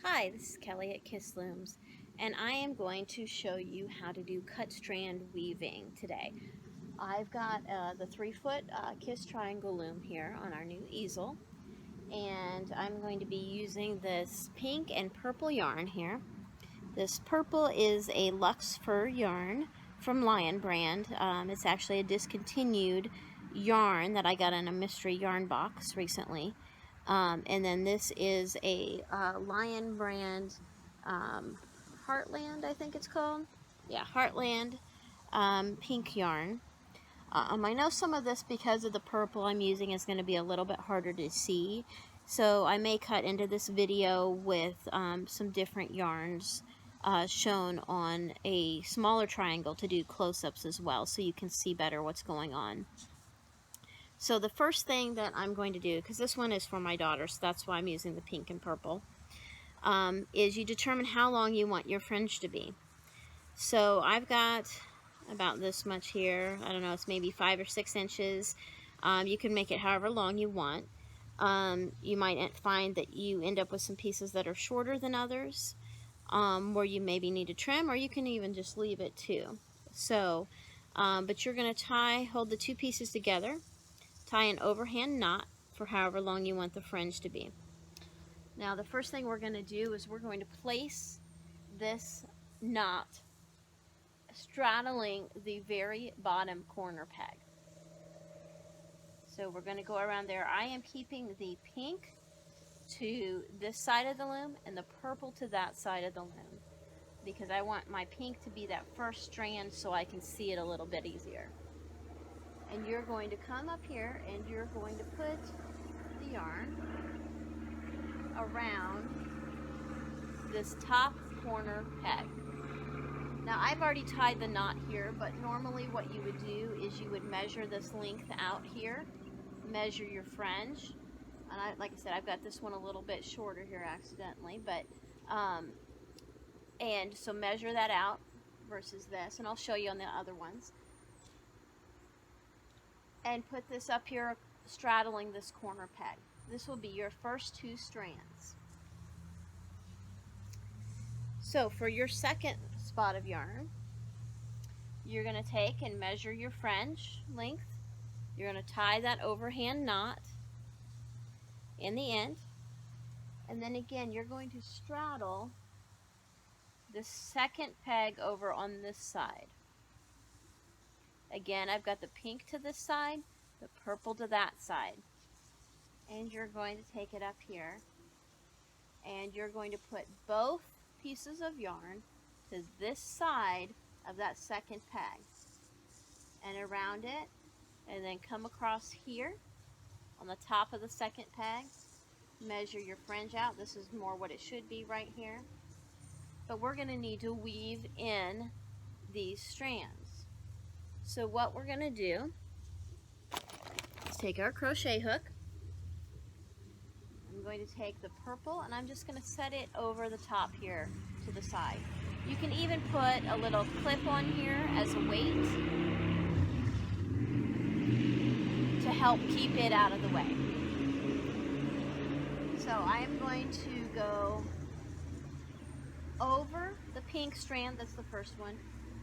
Hi, this is Kelly at Kiss Looms, and I am going to show you how to do cut strand weaving today. I've got the 3-foot Kiss triangle loom here on our new easel, and I'm going to be using this pink and purple yarn here. This purple is a Luxe Fur yarn from Lion brand. It's actually a discontinued yarn that I got in a mystery yarn box recently. And then this is a Lion brand Heartland, I think it's called. Yeah, Heartland pink yarn. I know some of this, because of the purple I'm using, is going to be a little bit harder to see. So I may cut into this video with some different yarns shown on a smaller triangle to do close-ups as well, so you can see better what's going on. So the first thing that I'm going to do, because this one is for my daughter, so that's why I'm using the pink and purple, is you determine how long you want your fringe to be. So I've got about this much here. I don't know, it's maybe 5 or 6 inches. You can make it however long you want. You might find that you end up with some pieces that are shorter than others, where you maybe need to trim, or you can even just leave it too. So, but you're going to hold the two pieces together, tie an overhand knot for however long you want the fringe to be. Now the first thing we're going to do is we're going to place this knot straddling the very bottom corner peg. So we're going to go around there. I am keeping the pink to this side of the loom and the purple to that side of the loom, because I want my pink to be that first strand so I can see it a little bit easier. And you're going to come up here and you're going to put the yarn around this top corner peg. Now I've already tied the knot here, but normally what you would do is you would measure this length out here, measure your fringe, and like I said, I've got this one a little bit shorter here accidentally, but and so measure that out versus this, and I'll show you on the other ones. And put this up here straddling this corner peg. This will be your first 2 strands. So for your second spot of yarn, you're going to take and measure your fringe length. You're going to tie that overhand knot in the end, and then again you're going to straddle the second peg over on this side. Again, I've got the pink to this side, the purple to that side. And you're going to take it up here, and you're going to put both pieces of yarn to this side of that second peg and around it, and then come across here on the top of the second peg. Measure your fringe out. This is more what it should be right here. But we're going to need to weave in these strands. So what we're going to do is take our crochet hook. I'm going to take the purple and I'm just going to set it over the top here to the side. You can even put a little clip on here as a weight to help keep it out of the way. So I am going to go over the pink strand, that's the first one,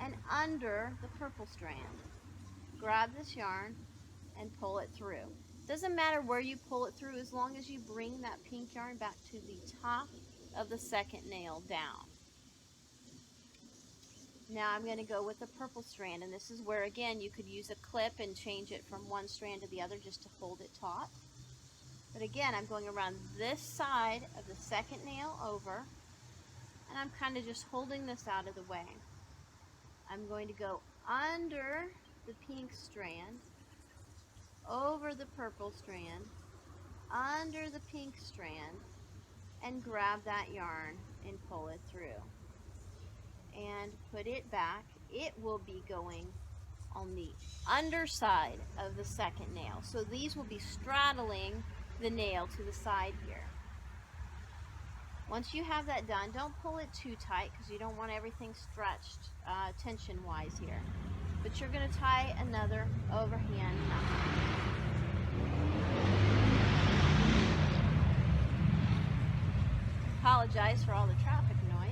and under the purple strand. Grab this yarn and pull it through. Doesn't matter where you pull it through, as long as you bring that pink yarn back to the top of the second nail down. Now I'm going to go with the purple strand, and this is where again you could use a clip and change it from one strand to the other just to hold it taut. But again, I'm going around this side of the second nail over, and I'm kind of just holding this out of the way. I'm going to go under the pink strand, over the purple strand, under the pink strand, and grab that yarn and pull it through. And put it back. It will be going on the underside of the second nail. So these will be straddling the nail to the side here. Once you have that done, don't pull it too tight because you don't want everything stretched tension-wise here. But you're going to tie another overhand knot. apologize for all the traffic noise.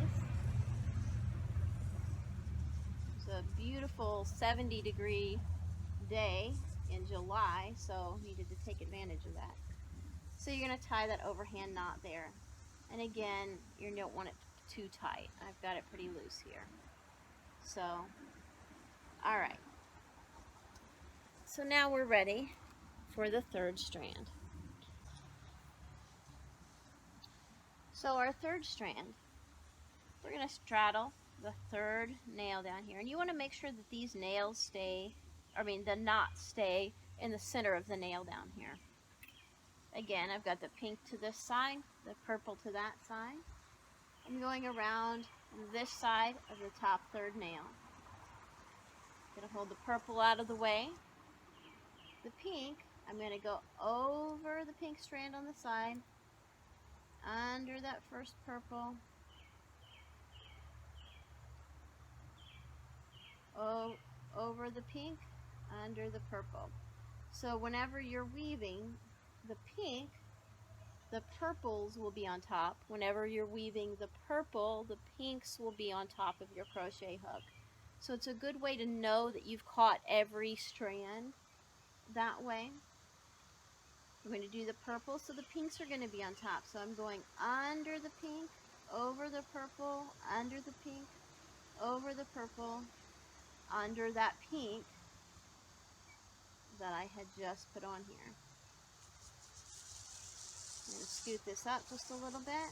It's a beautiful 70-degree day in July, so needed to take advantage of that. So you're going to tie that overhand knot there. And again, you don't want it too tight. I've got it pretty loose here. So, alright. So now we're ready for the third strand. So our third strand, we're going to straddle the third nail down here. And you want to make sure that these nails stay, the knots stay in the center of the nail down here. Again, I've got the pink to this side, the purple to that side. I'm going around this side of the top third nail. I'm going to hold the purple out of the way. The pink, I'm going to go over the pink strand on the side, under that first purple, over the pink, under the purple. So whenever you're weaving the pink, the purples will be on top. Whenever you're weaving the purple, the pinks will be on top of your crochet hook. So it's a good way to know that you've caught every strand that way. I'm going to do the purple, so the pinks are going to be on top. So I'm going under the pink, over the purple, under the pink, over the purple, under that pink that I had just put on here. I'm going to scoot this up just a little bit.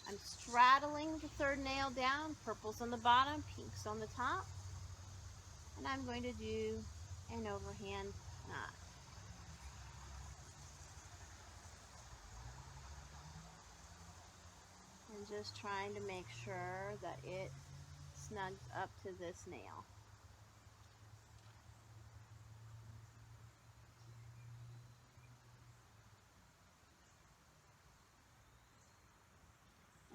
I'm straddling the third nail down, purple's on the bottom, pink's on the top, and I'm going to do an overhand knot. And just trying to make sure that it snugs up to this nail.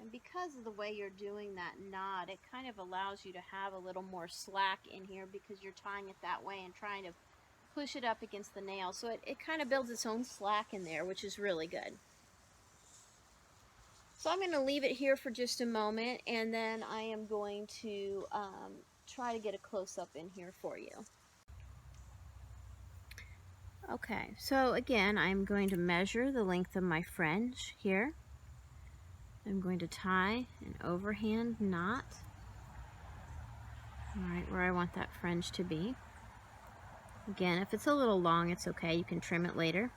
And because of the way you're doing that knot, it kind of allows you to have a little more slack in here because you're tying it that way and trying to push it up against the nail. So it kind of builds its own slack in there, which is really good. So I'm going to leave it here for just a moment, and then I am going to try to get a close-up in here for you. Okay, so again, I'm going to measure the length of my fringe here. I'm going to tie an overhand knot right where I want that fringe to be. Again, if it's a little long, it's okay. You can trim it later.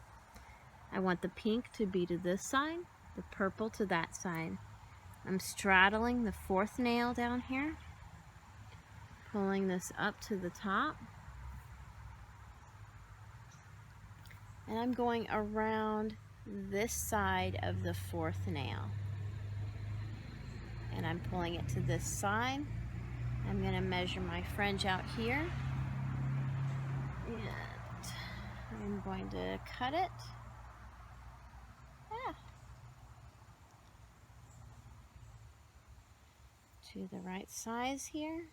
I want the pink to be to this side, the purple to that side. I'm straddling the fourth nail down here, pulling this up to the top, and I'm going around this side of the fourth nail. And I'm pulling it to this side. I'm going to measure my fringe out here. And I'm going to cut it. To the right size here.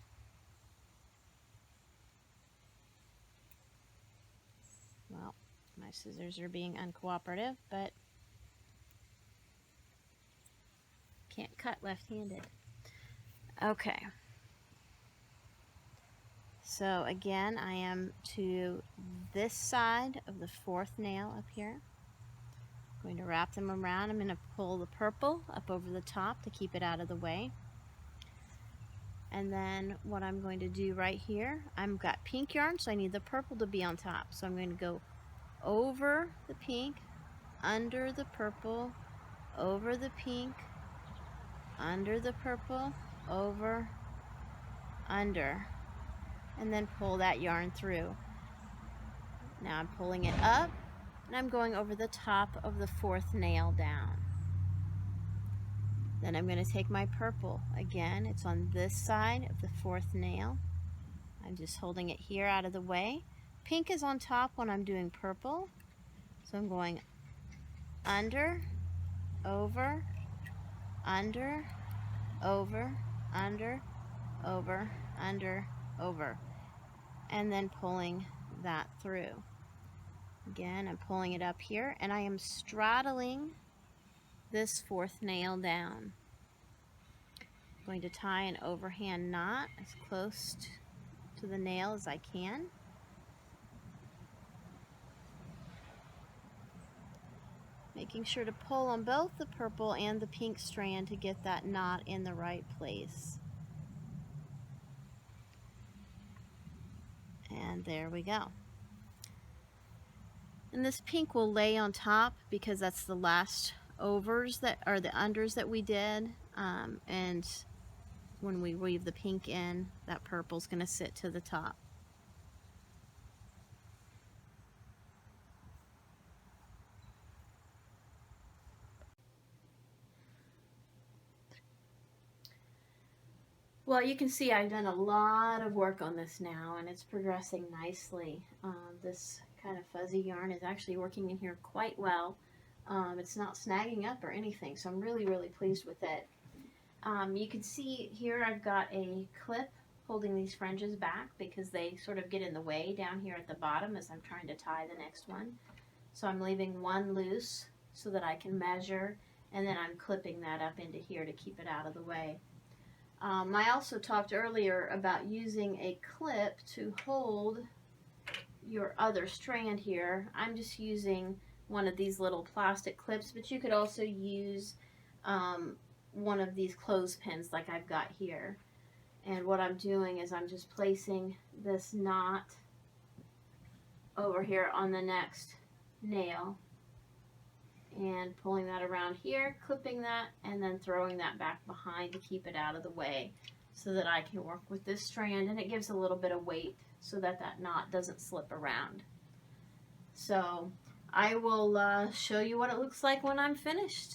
Well, my scissors are being uncooperative, but can't cut left-handed. Okay. So again, I am to this side of the fourth nail up here. I'm going to wrap them around. I'm going to pull the purple up over the top to keep it out of the way. And then what I'm going to do right here, I've got pink yarn, so I need the purple to be on top. So I'm going to go over the pink, under the purple, over the pink, under the purple, over, under, and then pull that yarn through. Now I'm pulling it up, and I'm going over the top of the fourth nail down. Then I'm going to take my purple. Again, it's on this side of the fourth nail. I'm just holding it here out of the way. Pink is on top when I'm doing purple. So I'm going under, over, under, over, under, over, under, over. And then pulling that through. Again, I'm pulling it up here, and I am straddling this fourth nail down. I'm going to tie an overhand knot as close to the nail as I can. Making sure to pull on both the purple and the pink strand to get that knot in the right place. And there we go. And this pink will lay on top because that's the last overs that are the unders that we did. And when we weave the pink in, that purple's going to sit to the top. Well, you can see I've done a lot of work on this now, and it's progressing nicely. This kind of fuzzy yarn is actually working in here quite well. It's not snagging up or anything, so I'm really, really pleased with it. You can see here I've got a clip holding these fringes back because they sort of get in the way down here at the bottom as I'm trying to tie the next one. So I'm leaving one loose so that I can measure, and then I'm clipping that up into here to keep it out of the way. I also talked earlier about using a clip to hold your other strand here. I'm just using one of these little plastic clips, but you could also use one of these clothespins like I've got here. And what I'm doing is I'm just placing this knot over here on the next nail and pulling that around here, clipping that, and then throwing that back behind to keep it out of the way so that I can work with this strand, and it gives a little bit of weight so that that knot doesn't slip around. So I will show you what it looks like when I'm finished.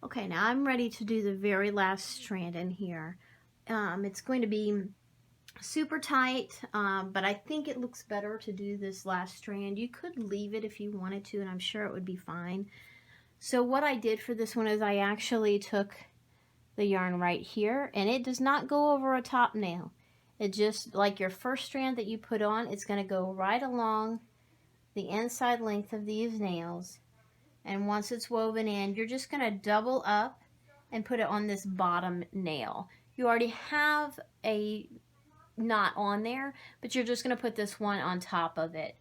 Okay, now I'm ready to do the very last strand in here. It's going to be super tight, but I think it looks better to do this last strand. You could leave it if you wanted to, and I'm sure it would be fine. So what I did for this one is I actually took the yarn right here, and it does not go over a top nail. It just, like your first strand that you put on, it's going to go right along the inside length of these nails. And once it's woven in, you're just going to double up and put it on this bottom nail. You already have a knot on there, but you're just going to put this one on top of it.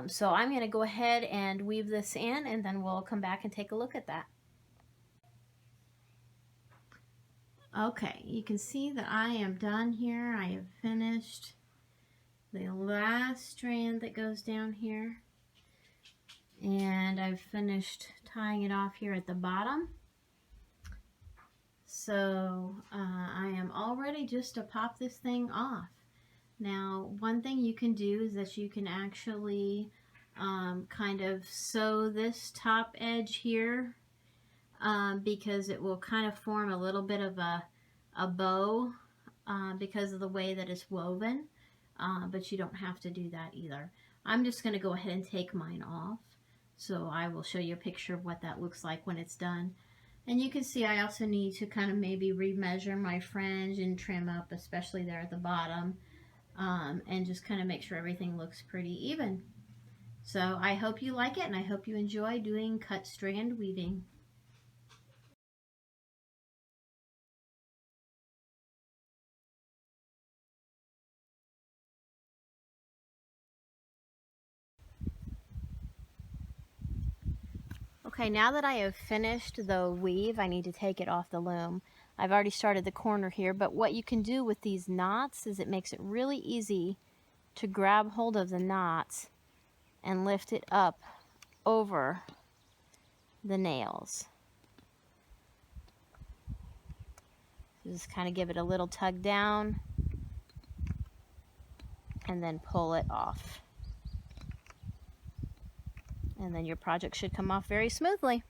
So I'm going to go ahead and weave this in, and then we'll come back and take a look at that. Okay, you can see that I am done here. I have finished the last strand that goes down here, and I've finished tying it off here at the bottom. So I am all ready just to pop this thing off. Now, one thing you can do is that you can actually kind of sew this top edge here because it will kind of form a little bit of a bow because of the way that it's woven, but you don't have to do that either. I'm just going to go ahead and take mine off, so I will show you a picture of what that looks like when it's done. And you can see I also need to kind of maybe remeasure my fringe and trim up, especially there at the bottom, and just kind of make sure everything looks pretty even. So I hope you like it, and I hope you enjoy doing cut strand weaving. Okay, now that I have finished the weave, I need to take it off the loom. I've already started the corner here, but what you can do with these knots is it makes it really easy to grab hold of the knots and lift it up over the nails. So just kind of give it a little tug down and then pull it off. And then your project should come off very smoothly.